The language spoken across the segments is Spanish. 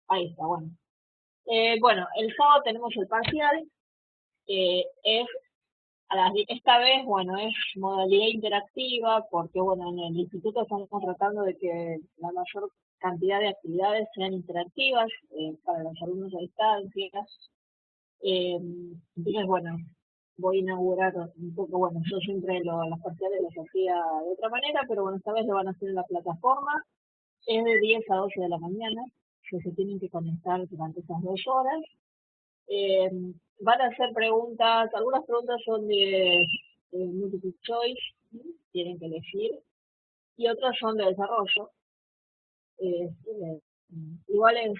Ahí está, bueno. Bueno, el sábado tenemos el parcial, es esta vez, bueno, es modalidad interactiva porque, bueno, en el instituto estamos tratando de que la mayor cantidad de actividades sean interactivas para los alumnos a distancia. Entonces, bueno, voy a inaugurar un poco, bueno, yo siempre las parciales los hacía de otra manera, pero bueno, esta vez lo van a hacer en la plataforma. Es de 10 a 12 de la mañana, que se tienen que conectar durante esas 2 horas. Eh, Van a hacer preguntas, algunas preguntas son de multiple choice, ¿sí? Tienen que elegir, y otras son de desarrollo. Igual es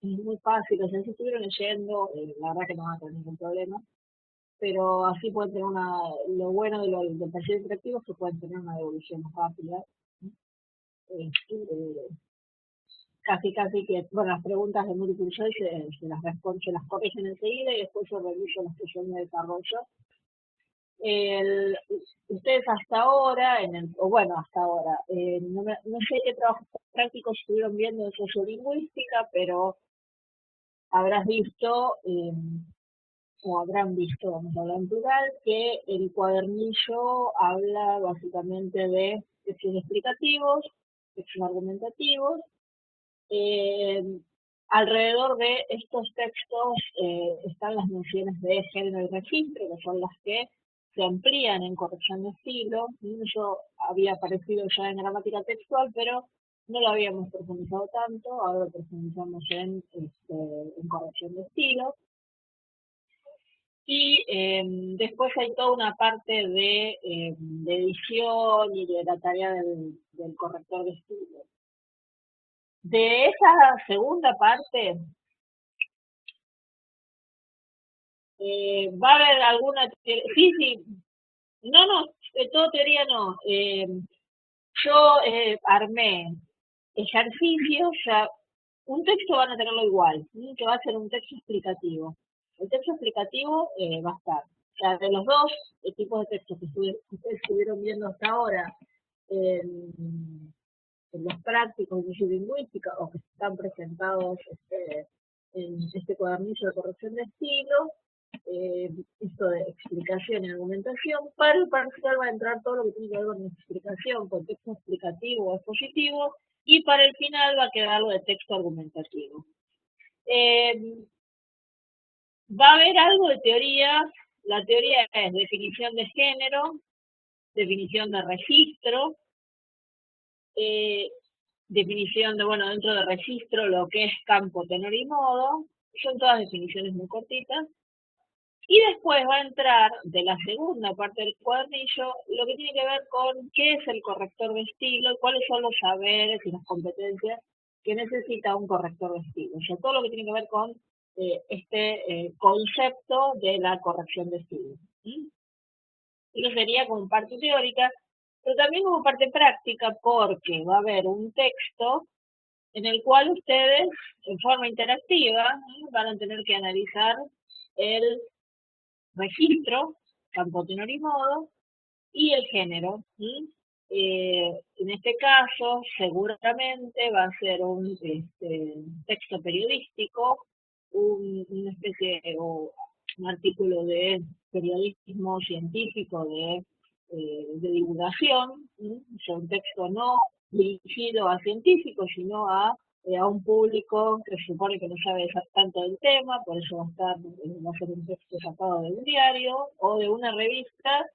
muy fácil, o sea, si estuvieron leyendo, la verdad que no van a tener ningún problema, pero así pueden tener lo bueno del taller interactivo es que pueden tener una devolución más rápida. ¿Sí? Casi casi que, bueno, las preguntas de multiple choice se las corrigen enseguida y después yo reviso las que son de desarrollo. El, Ustedes hasta ahora, o bueno, hasta ahora, no sé qué trabajos prácticos estuvieron viendo de sociolingüística, pero habrás visto, o habrán visto, vamos a hablar en plural, que el cuadernillo habla básicamente de textos explicativos, textos argumentativos. eh, Alrededor de estos textos están las nociones de género y registro, que son las que se amplían en corrección de estilo. Eso había aparecido ya en gramática textual, pero no lo habíamos profundizado tanto, ahora lo profundizamos en corrección de estilo. Y después hay toda una parte de edición y de la tarea del corrector de estilo. De esa segunda parte, va a haber alguna, sí, sí, no, no, todo teoría no. Yo armé ejercicios, o sea, un texto van a tenerlo igual, ¿sí? Que va a ser un texto explicativo. El texto explicativo va a estar, o sea, de los dos tipos de textos que ustedes estuvieron viendo hasta ahora, en los prácticos de lingüística o que están presentados en este cuadernillo de corrección de estilo, esto de explicación y argumentación. Para el parcial va a entrar todo lo que tiene que ver con explicación, con texto explicativo o expositivo, y para el final va a quedar lo de texto argumentativo. Eh, Va a haber algo de teoría. La teoría es definición de género, definición de registro, eh, definición de, bueno, dentro de registro, lo que es campo, tenor y modo. Son todas definiciones muy cortitas. Y después va a entrar de la segunda parte del cuadernillo lo que tiene que ver con qué es el corrector de estilo y cuáles son los saberes y las competencias que necesita un corrector de estilo. O sea, todo lo que tiene que ver con concepto de la corrección de estilo. ¿Sí? Eso sería como parte teórica, pero también como parte práctica porque va a haber un texto en el cual ustedes, en forma interactiva, van a tener que analizar el registro, campo, tenor y modo, y el género. ¿Sí? En este caso, seguramente va a ser un texto periodístico, una especie o un artículo de periodismo científico de divulgación, ¿sí? O sea, un texto no dirigido a científicos, sino a un público que se supone que no sabe tanto del tema, por eso va a ser un texto sacado de un diario o de una revista,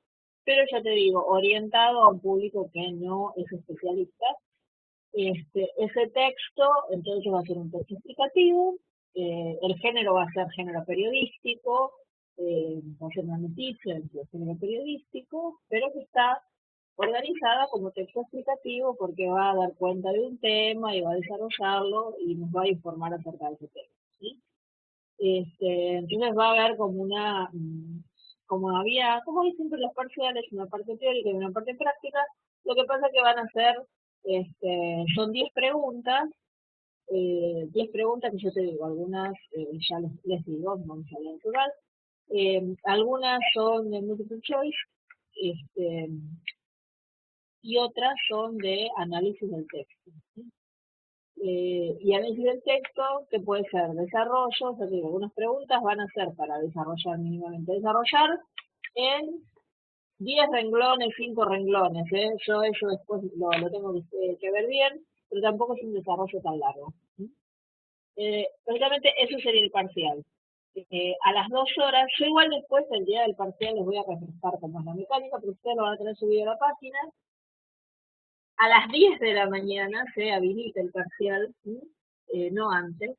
pero ya te digo, orientado a un público que no es especialista. Ese texto, entonces va a ser un texto explicativo, el género va a ser género periodístico, va a ser una noticia dentro del género periodístico, pero que está organizada como texto explicativo porque va a dar cuenta de un tema y va a desarrollarlo y nos va a informar acerca de ese tema. ¿Sí? Entonces va a haber como como hay siempre los parciales, una parte teórica y una parte práctica. Lo que pasa es que van a ser, son 10 preguntas, 10 preguntas que yo te digo, algunas ya les digo, vamos a hablar en plural, algunas son de multiple choice, este, y otras son de análisis del texto. ¿Sí? y análisis del texto, que puede ser desarrollo, o sea, digo, algunas preguntas van a ser para desarrollar mínimamente. Desarrollar en 10 renglones, 5 renglones, ¿eh? Yo eso después lo tengo que ver bien, pero tampoco es un desarrollo tan largo. Básicamente eso sería el parcial. A las 2 horas, yo igual después el día del parcial les voy a refrescar cómo es la mecánica, pero ustedes lo van a tener subido a la página. A las 10 de la mañana se habilita el parcial, ¿sí? No antes.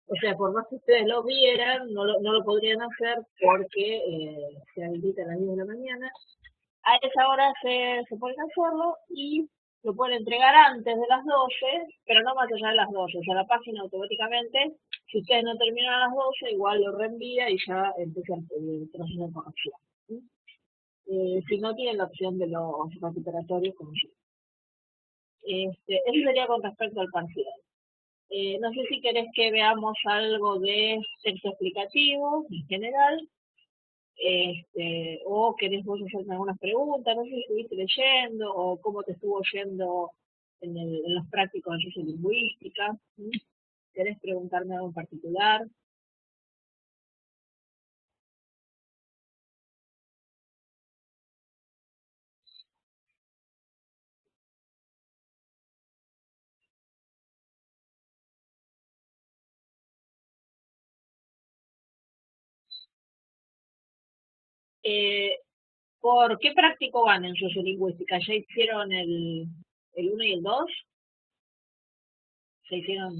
O sea, por más que ustedes lo vieran, no lo podrían hacer porque se habilita a las 10 de la mañana. A esa hora se pueden hacerlo y lo pueden entregar antes de las 12, pero no más allá de las 12. O sea, la página automáticamente, si ustedes no terminan a las 12, igual lo reenvía y ya empieza el proceso de corrección, ¿sí? Si no, tienen la opción de los recuperatorios como yo. Eso sería con respecto al parcial. No sé si querés que veamos algo de texto explicativo en general, o querés vos hacerme algunas preguntas, no sé si estuviste leyendo o cómo te estuvo yendo en los prácticos de ciencia lingüística. ¿Sí? ¿Querés preguntarme algo en particular? Eh, ¿Por qué práctico van en sociolingüística? ¿Ya hicieron el uno y el 2? ¿Ya hicieron,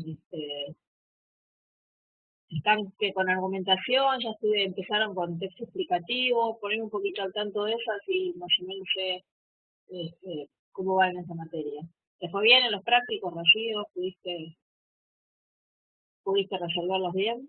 están que con argumentación, ya empezaron con texto explicativo? Poner un poquito al tanto de eso, así más o menos sé cómo va en esa materia. ¿Te fue bien en los prácticos, Rocío? ¿Pudiste resolverlos bien?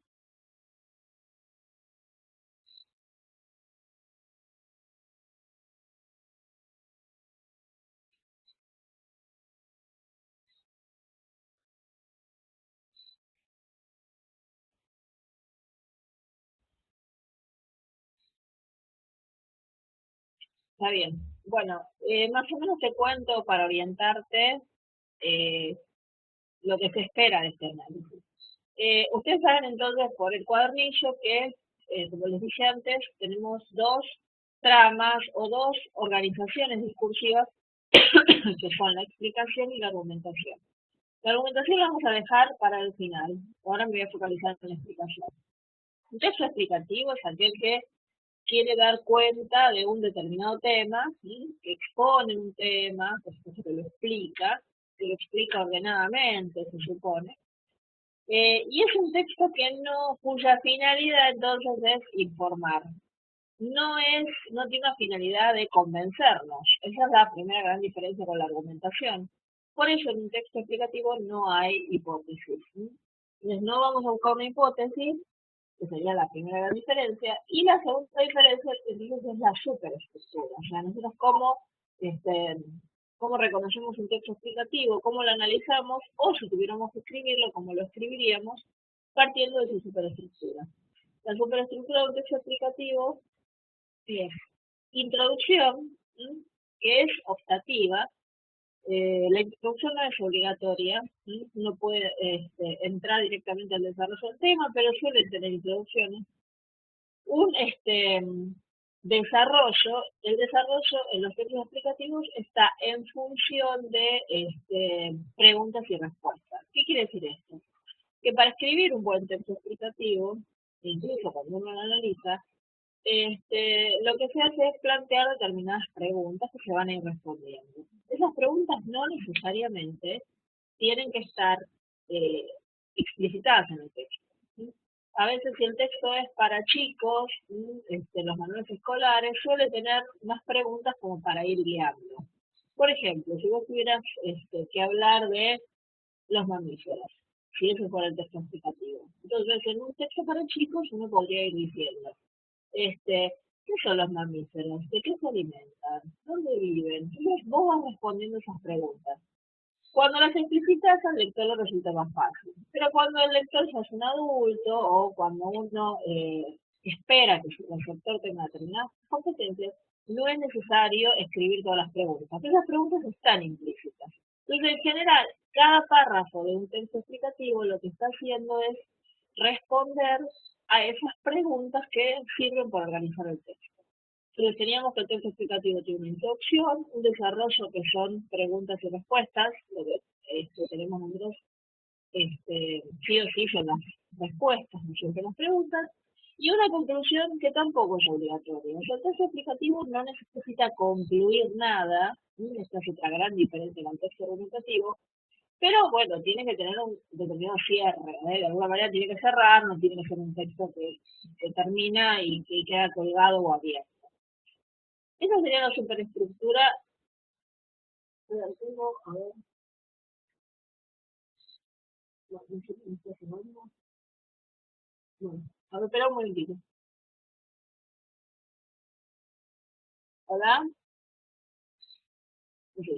Está bien. Bueno, más o menos te cuento para orientarte eh, lo que se espera de este análisis. Ustedes saben entonces por el cuadernillo que, como les dije antes, tenemos dos tramas o dos organizaciones discursivas que son la explicación y la argumentación. La argumentación la vamos a dejar para el final. Ahora me voy a focalizar en la explicación. Un texto explicativo es aquel que quiere dar cuenta de un determinado tema, ¿sí? Que expone un tema, que lo explica ordenadamente, se supone. Y es un texto cuya finalidad entonces es informar. No tiene una finalidad de convencernos. Esa es la primera gran diferencia con la argumentación. Por eso en un texto explicativo no hay hipótesis, ¿sí? Entonces no vamos a buscar una hipótesis, que sería la primera gran diferencia, y la segunda diferencia entonces es la superestructura. O sea, nosotros este, cómo reconocemos un texto explicativo, cómo lo analizamos, o si tuviéramos que escribirlo, cómo lo escribiríamos, partiendo de su superestructura. La superestructura de un texto explicativo es introducción, ¿sí? Que es optativa. La introducción no es obligatoria, ¿sí? Uno puede entrar directamente al desarrollo del tema, pero suele tener introducciones. Un desarrollo, el desarrollo en los textos explicativos está en función de preguntas y respuestas. ¿Qué quiere decir esto? Que para escribir un buen texto explicativo, incluso cuando uno lo analiza, lo que se hace es plantear determinadas preguntas que se van a ir respondiendo. Esas preguntas no necesariamente tienen que estar eh, explicitadas en el texto, ¿sí? A veces si el texto es para chicos, ¿sí? Los manuales escolares suele tener más preguntas como para ir guiando. Por ejemplo, si vos tuvieras que hablar de los mamíferos, si eso fuera el texto explicativo. Entonces, en un texto para chicos uno podría ir diciendo, ¿qué son los mamíferos? ¿De qué se alimentan? ¿Dónde viven? Entonces vos vas respondiendo esas preguntas. Cuando las explicitas al lector le resulta más fácil. Pero cuando el lector ya es un adulto o cuando uno espera que su receptor tenga determinadas competencias, no es necesario escribir todas las preguntas. Esas preguntas están implícitas. Entonces, en general, cada párrafo de un texto explicativo lo que está haciendo es responder a esas preguntas que sirven para organizar el texto. Entonces teníamos que el texto explicativo tiene una introducción, un desarrollo que son preguntas y respuestas, lo que tenemos nosotros sí o sí son las respuestas, no siempre las preguntas, y una conclusión que tampoco es obligatoria. O sea, el texto explicativo no necesita concluir nada, esta es otra gran diferencia con el texto argumentativo, pero bueno, tiene que tener un determinado cierre, de alguna manera tiene que cerrar, no tiene que ser un texto que termina y que queda colgado o abierto. Esa sería la superestructura. Tengo, a ver, no, no sé si me está sonando. Bueno, a ver, espera un momentito. ¿Hola? No sé.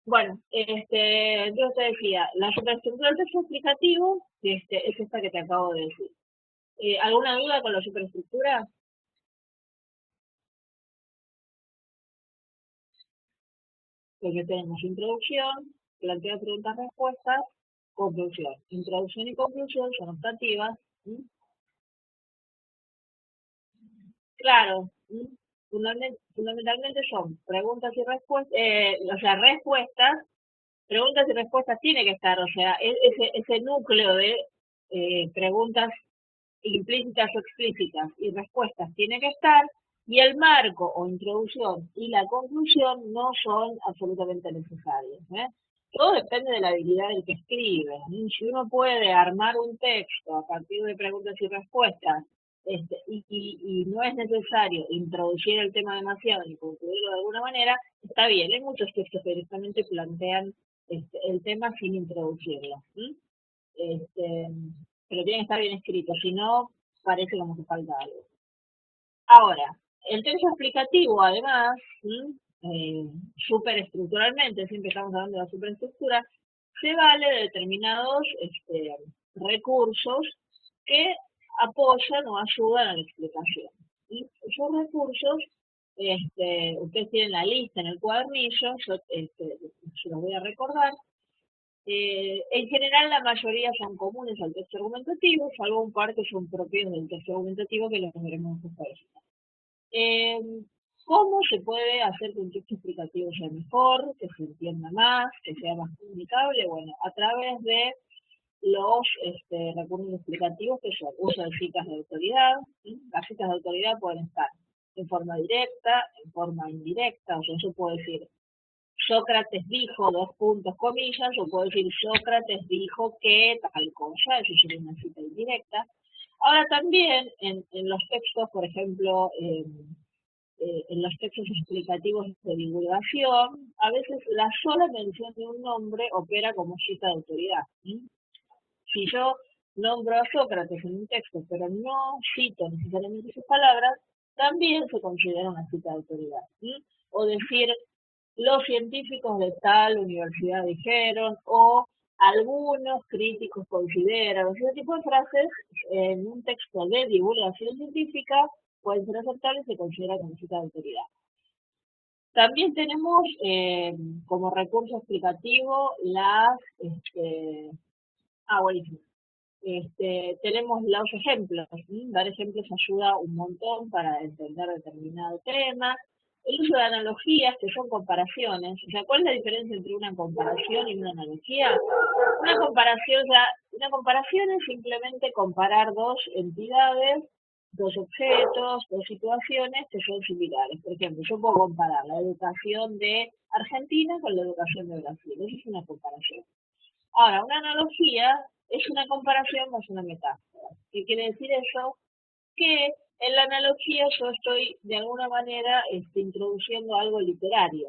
Bueno, entonces te decía, la superestructura del texto explicativo es esta que te acabo de decir. ¿Alguna duda con la superestructura? Porque tenemos introducción, planteo de preguntas-respuestas, conclusión. Introducción y conclusión son optativas. ¿Sí? Claro, fundamentalmente son preguntas y respuestas, o sea, respuestas, preguntas y respuestas tiene que estar, o sea, ese núcleo de preguntas implícitas o explícitas y respuestas tiene que estar, y el marco o introducción y la conclusión no son absolutamente necesarios. Todo depende de la habilidad del que escribe. Si uno puede armar un texto a partir de preguntas y respuestas, y no es necesario introducir el tema demasiado ni concluirlo de alguna manera, está bien. Hay muchos textos que directamente plantean el tema sin introducirlo. Este, pero tiene que estar bien escrito, si no, parece como que falta algo. Ahora, el texto explicativo, además, superestructuralmente, siempre estamos hablando de la superestructura, se vale de determinados recursos que apoyan o ayudan a la explicación. Y esos recursos, ustedes tienen la lista en el cuadernillo, yo se los voy a recordar. En general, la mayoría son comunes al texto argumentativo, salvo un par que son propios del texto argumentativo que los veremos después. Eh, ¿Cómo se puede hacer que un texto explicativo sea mejor, que se entienda más, que sea más comunicable? Bueno, a través de los recursos explicativos que son uso de citas de autoridad. ¿Sí? Las citas de autoridad pueden estar en forma directa, en forma indirecta, o sea, yo puedo decir Sócrates dijo, dos puntos, comillas, o puedo decir Sócrates dijo que tal cosa, eso sería una cita indirecta. Ahora también en los textos, por ejemplo, en los textos explicativos de divulgación, a veces la sola mención de un nombre opera como cita de autoridad. ¿Sí? Si yo nombro a Sócrates en un texto, pero no cito necesariamente sus palabras, también se considera una cita de autoridad. ¿Sí? O decir, los científicos de tal universidad dijeron, o algunos críticos consideran, ese tipo de frases en un texto de divulgación científica pueden ser aceptables y se considera como cita de autoridad. También tenemos como recurso explicativo las, buenísimo. Tenemos los ejemplos. ¿Sí? Dar ejemplos ayuda un montón para entender determinado tema. El uso de analogías, que son comparaciones. O sea, ¿cuál es la diferencia entre una comparación y una analogía? Una comparación es simplemente comparar dos entidades, dos objetos, dos situaciones que son similares. Por ejemplo, yo puedo comparar la educación de Argentina con la educación de Brasil. Eso es una comparación. Ahora, una analogía es una comparación más una metáfora. ¿Qué quiere decir eso? Que en la analogía yo estoy de alguna manera introduciendo algo literario.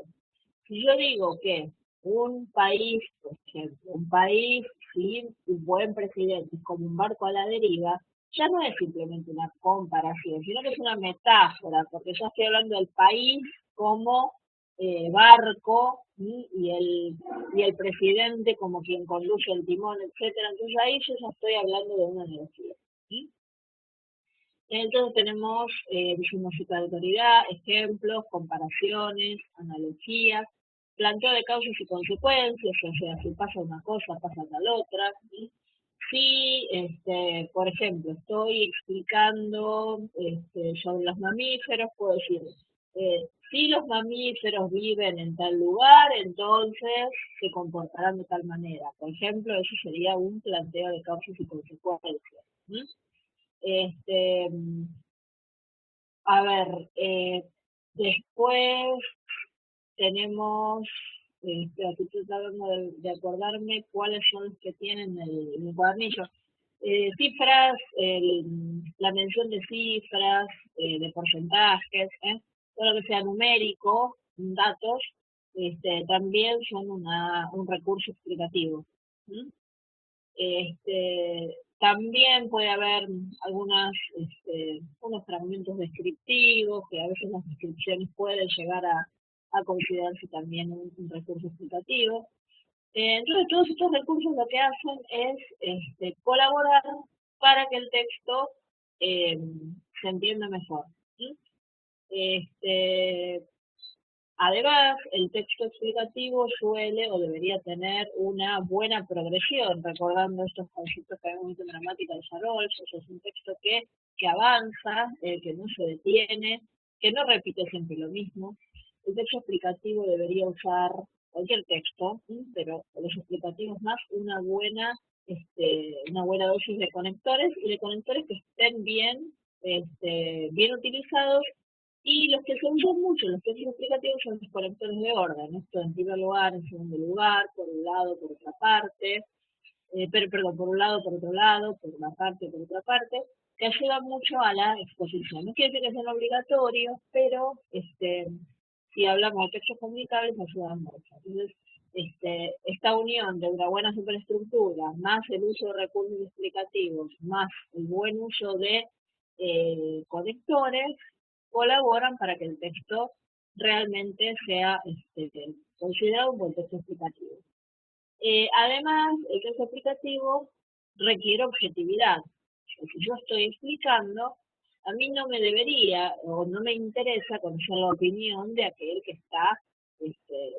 Si yo digo que un país, por ejemplo, un país sin un buen presidente es como un barco a la deriva, ya no es simplemente una comparación, sino que es una metáfora, porque yo estoy hablando del país como barco y el presidente como quien conduce el timón, etcétera. Entonces ahí yo ya estoy hablando de una analogía. ¿Sí? Entonces tenemos, dijimos cita de autoridad, ejemplos, comparaciones, analogías. planteo de causas y consecuencias, o sea, si pasa una cosa, pasa tal otra. ¿Sí? Si, por ejemplo, estoy explicando sobre los mamíferos, puedo decir, si los mamíferos viven en tal lugar, entonces se comportarán de tal manera. Por ejemplo, eso sería un planteo de causas y consecuencias. ¿Sí? Este, a ver, después tenemos, aquí estoy tratando de acordarme cuáles son los que tienen en el cuadernillo. Cifras, la mención de cifras, de porcentajes, todo lo que sea numérico, datos, también son un recurso explicativo. ¿Sí? También puede haber unos fragmentos descriptivos, que a veces las descripciones pueden llegar a considerarse también un recurso explicativo. Entonces, todos estos recursos lo que hacen es colaborar para que el texto se entienda mejor. ¿Sí? Además, el texto explicativo suele o debería tener una buena progresión, recordando estos conceptos que habíamos visto en gramática de Charolles. O sea, es un texto que avanza, que no se detiene, que no repite siempre lo mismo. El texto explicativo debería usar cualquier texto, ¿sí? Pero los explicativos más una buena dosis de conectores y de conectores que estén bien utilizados, y los que se usan mucho, los textos explicativos, son los conectores de orden. Esto en primer lugar, en segundo lugar, por un lado, por otra parte, perdón, por un lado, por otro lado, por una parte, por otra parte, que ayudan mucho a la exposición. No quiere decir que sean obligatorios, pero si hablamos de textos comunicables, ayudan mucho. Entonces, esta unión de una buena superestructura, más el uso de recursos explicativos, más el buen uso de conectores, colaboran para que el texto realmente sea considerado un buen texto explicativo. Además, el texto explicativo requiere objetividad. Si yo estoy explicando, a mí no me debería o no me interesa conocer la opinión de aquel que está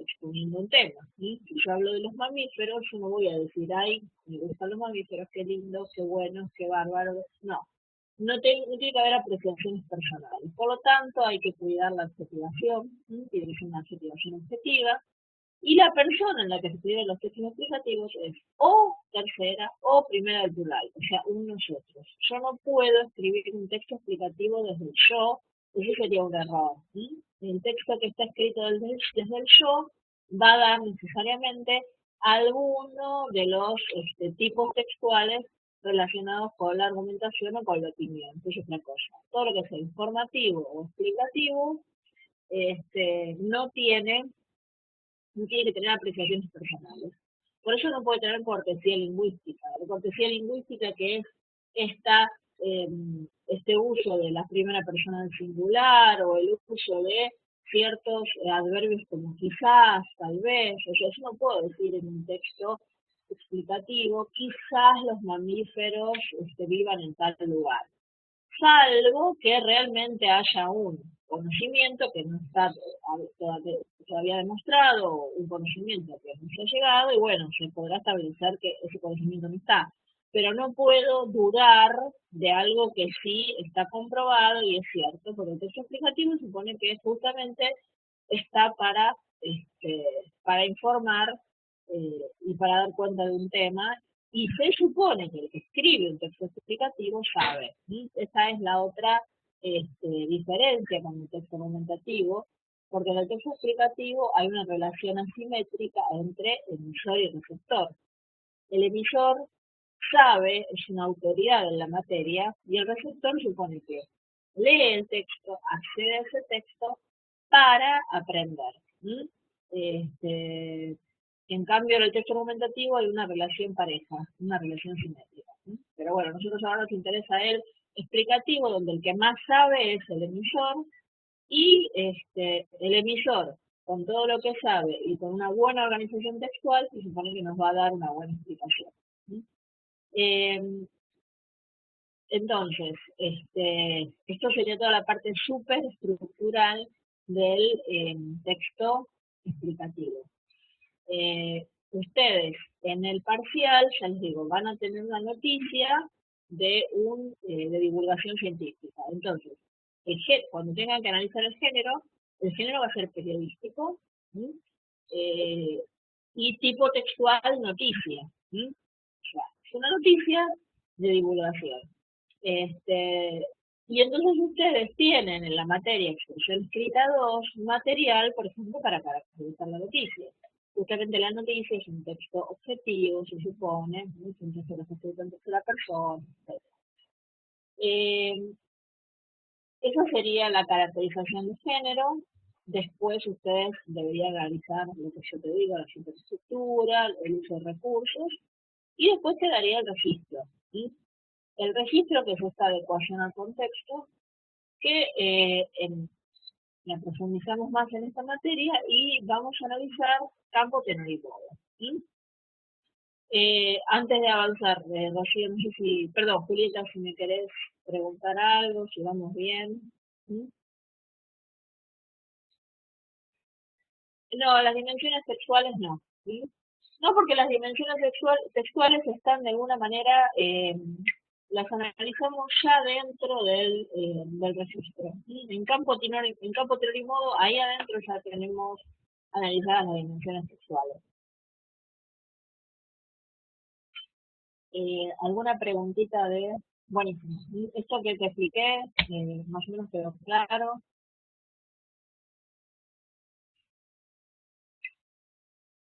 exponiendo un tema. ¿Sí? Si yo hablo de los mamíferos, yo no voy a decir, ay, me gustan los mamíferos, qué lindos, qué buenos, qué bárbaros. No tiene que haber apreciaciones personales. Por lo tanto, hay que cuidar la objetivación, ¿sí? Tiene que ser una objetivación objetiva. Y la persona en la que se escriben los textos explicativos es o tercera o primera del plural, o sea, un nosotros. Yo no puedo escribir un texto explicativo desde el yo, eso sería un error. ¿Sí? El texto que está escrito desde el yo va a dar necesariamente alguno de los tipos textuales relacionados con la argumentación o con la opinión, que es otra cosa. Todo lo que sea informativo o explicativo no tiene que tener apreciaciones personales. Por eso no puede tener cortesía lingüística. La cortesía lingüística, que es esta, eh, este uso de la primera persona del singular, o el uso de ciertos adverbios como quizás, tal vez. O sea, yo no puedo decir en un texto explicativo, quizás los mamíferos vivan en tal lugar, salvo que realmente haya un conocimiento que no está todavía demostrado, un conocimiento que no se ha llegado, y bueno, se podrá establecer que ese conocimiento no está. Pero no puedo dudar de algo que sí está comprobado y es cierto, porque el texto explicativo supone que justamente está para informar y para dar cuenta de un tema, y se supone que el que escribe un texto explicativo sabe. ¿Sí? Esa es la otra diferencia con el texto argumentativo, porque en el texto explicativo hay una relación asimétrica entre emisor y receptor. El emisor sabe, es una autoridad en la materia, y el receptor supone que lee el texto, accede a ese texto para aprender. ¿Sí? En cambio, en el texto argumentativo hay una relación pareja, una relación simétrica. ¿Sí? Pero bueno, a nosotros ahora nos interesa el explicativo, donde el que más sabe es el emisor, y el emisor, con todo lo que sabe y con una buena organización textual, se supone que nos va a dar una buena explicación. ¿Sí? Entonces, esto sería toda la parte súper estructural del texto explicativo. Ustedes en el parcial, ya les digo, van a tener una noticia de divulgación científica. Entonces, cuando tengan que analizar el género va a ser periodístico, y tipo textual noticia. O sea, es una noticia de divulgación. Y entonces ustedes tienen en la materia expresión escrita 2 material, por ejemplo, para caracterizar la noticia. Justamente la noticia es un texto objetivo, se supone, es un texto que se escrito en tercera persona, etc. Esa sería la caracterización de género. Después ustedes deberían realizar lo que yo te digo, la superestructura, el uso de recursos, y después quedaría el registro. ¿Sí? El registro, que es esta adecuación al contexto, que la profundizamos más en esta materia y vamos a analizar campo, tenor y modo. ¿Sí? Antes de avanzar, Rocío, no sé si, perdón, Julieta, si me querés preguntar algo, si vamos bien. ¿Sí? No, las dimensiones sexuales no. ¿Sí? No, porque las dimensiones sexuales están de alguna manera, las analizamos ya dentro del registro. ¿Sí? En campo tenor y modo, ahí adentro ya tenemos analizadas las dimensiones sexuales. ¿Alguna preguntita de...? Buenísimo. Esto que te expliqué, más o menos quedó claro.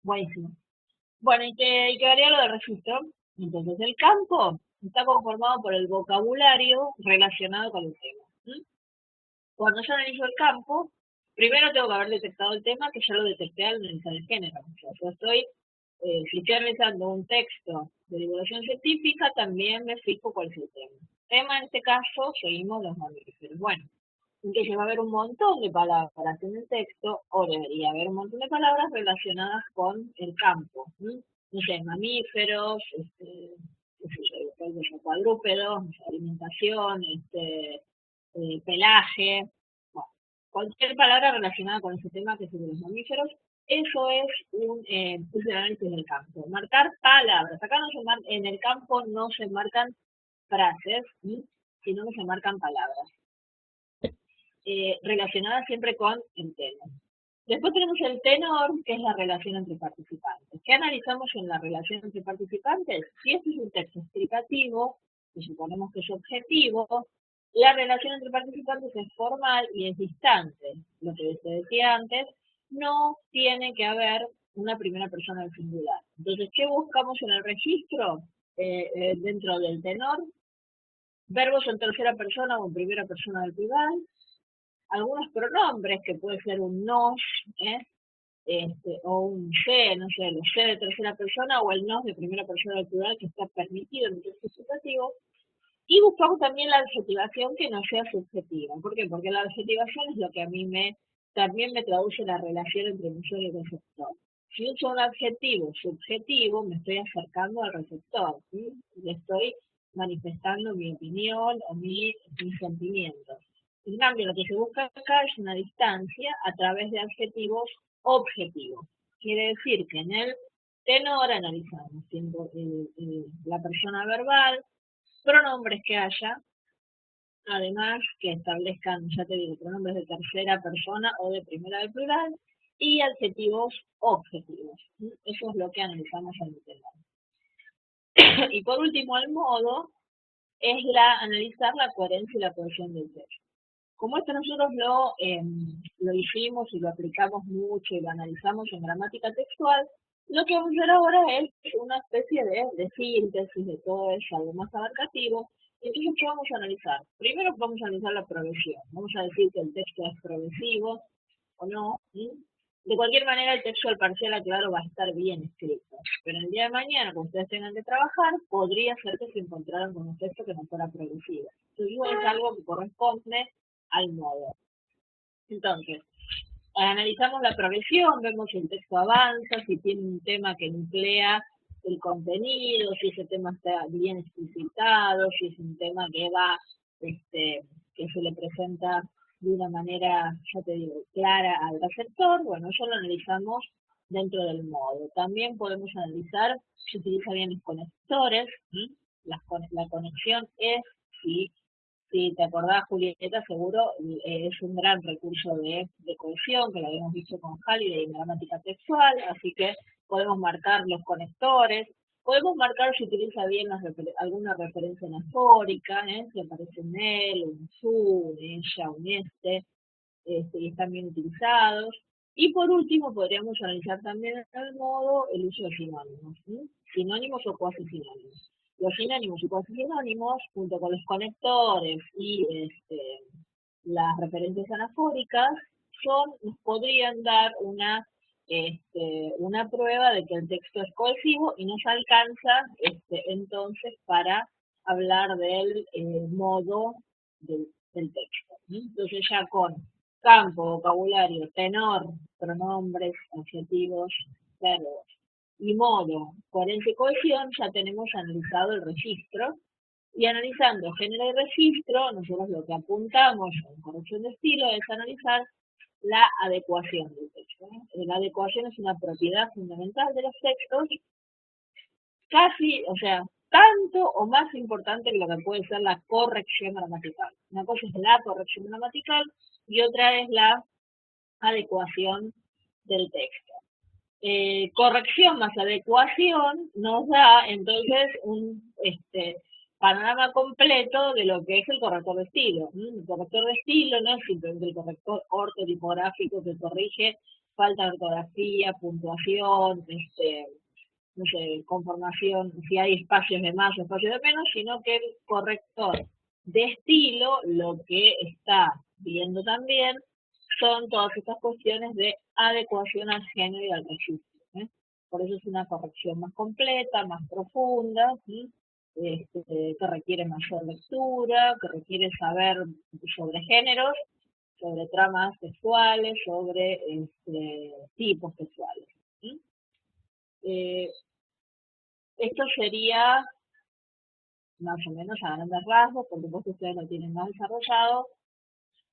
Buenísimo. Bueno, y quedaría lo del registro. Entonces, el campo está conformado por el vocabulario relacionado con el tema. ¿Sí? Cuando yo analizo el campo, primero tengo que haber detectado el tema, que ya lo detecté al analizar el género. O sea, yo si estoy analizando un texto de divulgación científica, también me fijo cuál es el tema. Tema en este caso, seguimos los mamíferos. Bueno, entonces va a haber un montón de palabras en el texto, o debería haber un montón de palabras relacionadas con el campo. No sé, mamíferos, qué sé yo, cuadrúpedos, alimentación, pelaje, bueno, cualquier palabra relacionada con ese tema que es el de los mamíferos, eso es un análisis del campo. Marcar palabras. Acá en el campo no se marcan frases, sino que se marcan palabras. Relacionadas siempre con el tema. Después tenemos el tenor, que es la relación entre participantes. ¿Qué analizamos en la relación entre participantes? Si este es un texto explicativo, que suponemos que es objetivo, la relación entre participantes es formal y es distante. Lo que se decía antes, no tiene que haber una primera persona del singular. Entonces, ¿qué buscamos en el registro? Dentro del tenor, verbos en tercera persona o en primera persona del plural, algunos pronombres, que puede ser un nos, o un se, no sé, los se de tercera persona o el nos de primera persona del plural, que está permitido en el texto citativo. Y buscamos también la adjetivación que no sea subjetiva. ¿Por qué? Porque la adjetivación es lo que a mí también me traduce la relación entre emisor y receptor. Si uso un adjetivo subjetivo, me estoy acercando al receptor, ¿sí? Le estoy manifestando mi opinión o mis sentimientos. En cambio, lo que se busca acá es una distancia a través de adjetivos objetivos. Quiere decir que en el tenor analizamos la persona verbal, pronombres que haya, además que establezcan, ya te digo, pronombres de tercera persona o de primera del plural, y adjetivos objetivos. Eso es lo que analizamos en el tenor. Y por último, el modo es analizar la coherencia y la cohesión del texto. Como esto nosotros lo hicimos y lo aplicamos mucho y lo analizamos en gramática textual, lo que vamos a hacer ahora es una especie de síntesis de todo eso, algo más abarcativo. Entonces, ¿qué vamos a analizar? Primero vamos a analizar la progresión. Vamos a decir que el texto es progresivo o no. De cualquier manera, el texto del parcial, claro, va a estar bien escrito. Pero el día de mañana, cuando ustedes tengan que trabajar, podría ser que se encontraran con un texto que no fuera progresivo. Entonces, eso es algo que corresponde al modo. Entonces, analizamos la progresión, vemos si el texto avanza, si tiene un tema que emplea el contenido, si ese tema está bien explicitado, si es un tema que va, que se le presenta de una manera, ya te digo, clara al receptor, bueno, eso lo analizamos dentro del modo. También podemos analizar si utiliza bien los conectores, ¿sí? La conexión es, si te acordás, Julieta, seguro es un gran recurso de cohesión, que lo habíamos visto con Halliday en gramática textual, así que podemos marcar los conectores, podemos marcar si utiliza bien alguna referencia anafórica, si aparece un él, un su, un ella, un y están bien utilizados. Y por último, podríamos analizar también en el modo el uso de sinónimos, ¿sí? Sinónimos o cuasi sinónimos. Los sinónimos y cuasi sinónimos, junto con los conectores y las referencias anafóricas, nos podrían dar una prueba de que el texto es cohesivo y nos alcanza entonces para hablar del modo del texto, ¿sí? Entonces ya con campo, vocabulario, tenor, pronombres, adjetivos, verbos y modo, coherencia y cohesión, ya tenemos analizado el registro. Y analizando género y registro, nosotros lo que apuntamos en corrección de estilo es analizar la adecuación del texto. La adecuación es una propiedad fundamental de los textos, casi, o sea, tanto o más importante que lo que puede ser la corrección gramatical. Una cosa es la corrección gramatical y otra es la adecuación del texto. Corrección más adecuación nos da entonces un panorama completo de lo que es el corrector de estilo. El corrector de estilo no es simplemente el corrector ortotipográfico que corrige falta de ortografía, puntuación, no sé, conformación, si hay espacios de más o espacios de menos, sino que el corrector de estilo lo que está viendo también son todas estas cuestiones de adecuación al género y al registro. Por eso es una corrección más completa, más profunda, ¿sí? Que requiere mayor lectura, que requiere saber sobre géneros, sobre tramas textuales, sobre tipos textuales. ¿Sí? Esto sería más o menos a grandes rasgos, por supuesto ustedes lo tienen más desarrollado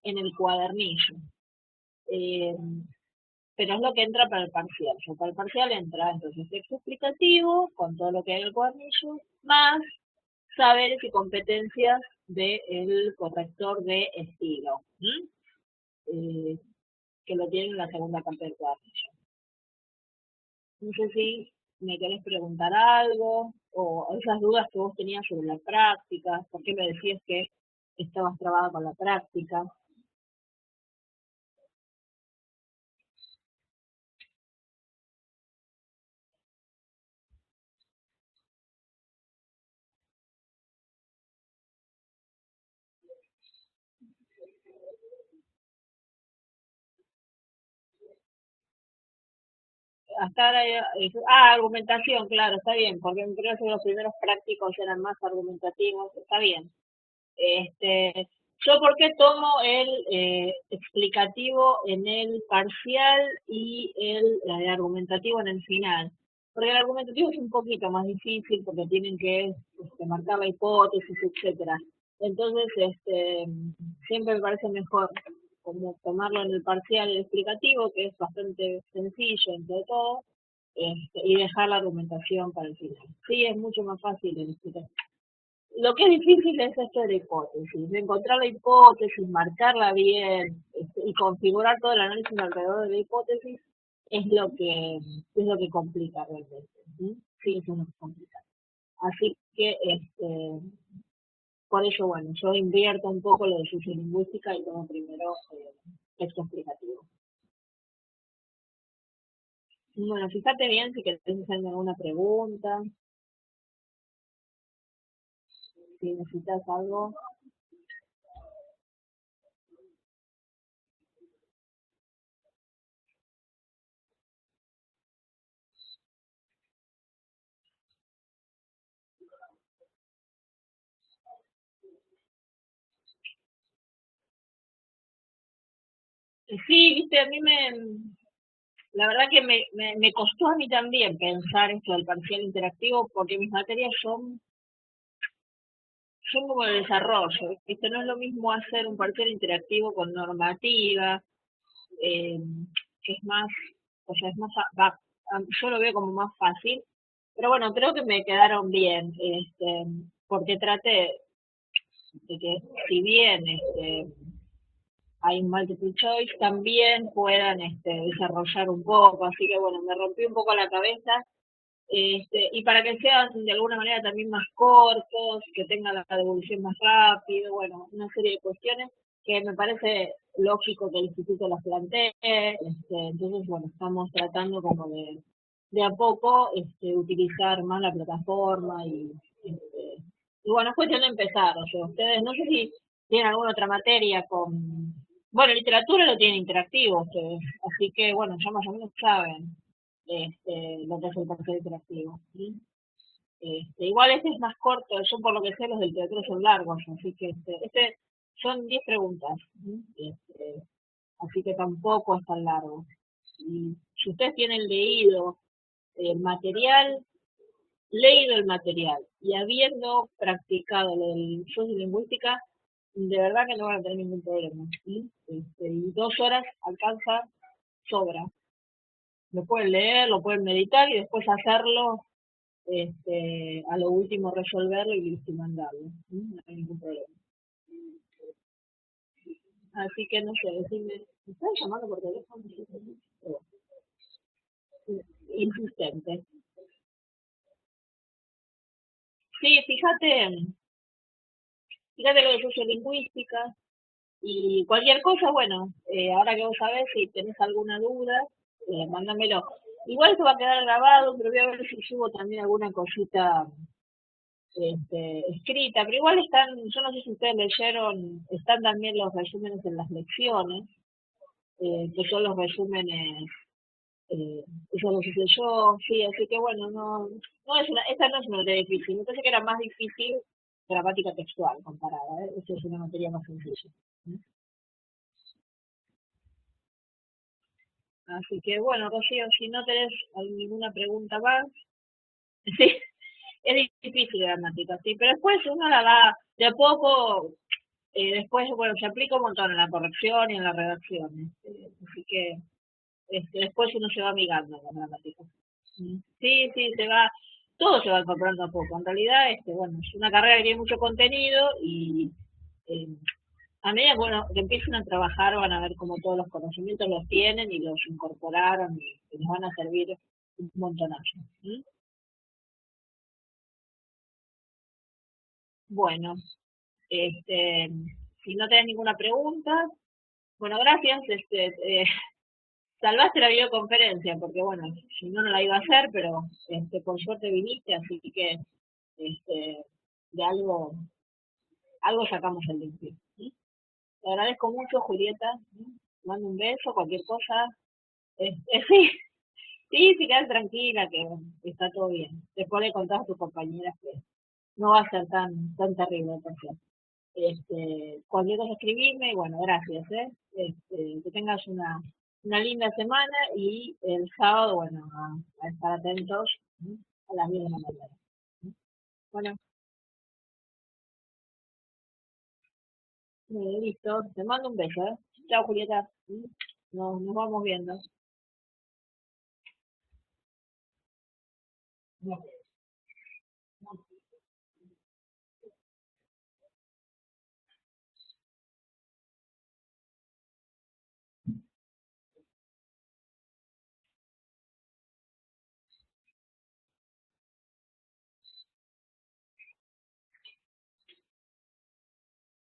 en el cuadernillo. Pero es lo que entra para el parcial. Para el parcial entra entonces texto explicativo, con todo lo que hay en el cuadernillo, más saberes y competencias del corrector de estilo, que lo tienen en la segunda parte del cuadernillo. No sé si me querés preguntar algo, o esas dudas que vos tenías sobre la práctica, por qué me decías que estabas trabada con la práctica. Hasta ahora, argumentación, claro, está bien, porque creo que los primeros prácticos eran más argumentativos, está bien. Yo por qué tomo el explicativo en el parcial y el argumentativo en el final. Porque el argumentativo es un poquito más difícil porque tienen que marcar la hipótesis, etcétera. Entonces, siempre me parece mejor como tomarlo en el parcial y el explicativo, que es bastante sencillo entre todo, y dejar la argumentación para el final. Sí, es mucho más fácil el explicativo. Lo que es difícil es esto de la hipótesis, de encontrar la hipótesis, marcarla bien y configurar todo el análisis alrededor de la hipótesis es lo que complica realmente. Sí, eso es lo que complica. Así que, por eso, bueno, yo invierto un poco lo de sociolingüística y tomo primero texto explicativo. Bueno, fíjate bien si querés hacerme alguna pregunta, si necesitas algo. Sí, viste, la verdad que me costó a mí también pensar esto del parcial interactivo porque mis materias son como de desarrollo, ¿viste? No es lo mismo hacer un parcial interactivo con normativa, eh, que es más, o sea, es más, yo lo veo como más fácil, pero bueno, creo que me quedaron bien, porque traté de que si bien hay un multiple choice, también puedan desarrollar un poco, así que bueno, me rompí un poco la cabeza, y para que sean de alguna manera también más cortos, que tengan la devolución más rápido, bueno, una serie de cuestiones que me parece lógico que el instituto las plantee, entonces bueno, estamos tratando como de a poco utilizar más la plataforma y bueno, es cuestión de empezar, o sea, ustedes no sé si tienen alguna otra materia con, bueno, literatura lo tienen interactivo ustedes, así que bueno, ya más o menos saben lo que es el parcial interactivo. ¿Sí? Igual este es más corto, yo por lo que sé los del teatro son largos, así que son 10 preguntas, ¿sí? Así que tampoco es tan largo. Y si ustedes tienen leído el material y habiendo practicado lo del sociolingüística, de verdad que no van a tener ningún problema. ¿Sí? Y 2 horas alcanza, sobra. Lo pueden leer, lo pueden meditar y después hacerlo, a lo último resolverlo y listo y mandarlo. ¿Sí? No hay ningún problema. Así que no sé, decime, ¿me están llamando por teléfono? Insistente. Sí, fíjate lo de sociolingüística y cualquier cosa, bueno, ahora que vos sabés, si tenés alguna duda, mándamelo. Igual esto va a quedar grabado, pero voy a ver si subo también alguna cosita escrita, pero igual están, yo no sé si ustedes leyeron, están también los resúmenes en las lecciones, que son los resúmenes, eso lo hice yo, sí, así que bueno, esta no es una materia difícil, me parece que era más difícil gramática textual comparada, esa es una materia más sencilla. ¿Mm? Así que bueno, Rocío, si no tenés ninguna pregunta más, sí, es difícil gramática, sí, pero después uno la va de a poco. Después, bueno, se aplica un montón en la corrección y en la redacción. Así que después uno se va amigando con la gramática. Sí, sí, todo se va incorporando a poco. En realidad, bueno, es una carrera que tiene mucho contenido y eh, a medida bueno, que empiecen a trabajar van a ver cómo todos los conocimientos los tienen y los incorporaron y les van a servir un montonazo. ¿Sí? Bueno, este, si no tenés ninguna pregunta, bueno, gracias. Salvaste la videoconferencia, porque bueno, si no, no la iba a hacer, pero por suerte viniste, así que de algo sacamos el limpio. ¿Sí? Te agradezco mucho, Julieta. ¿Sí? Mando un beso, cualquier cosa. Sí, sí, sí, quedás tranquila, que está todo bien. Después le contás a tus compañeras que no va a ser tan terrible el parcial. Cualquier cosa escribirme y bueno, gracias, ¿eh? Que tengas una linda semana y el sábado, bueno, a estar atentos, ¿sí? A las 10 de la mañana. ¿Sí? Bueno, listo, te mando un beso, ¿eh? Chao, Julieta. ¿Sí? Nos vamos viendo.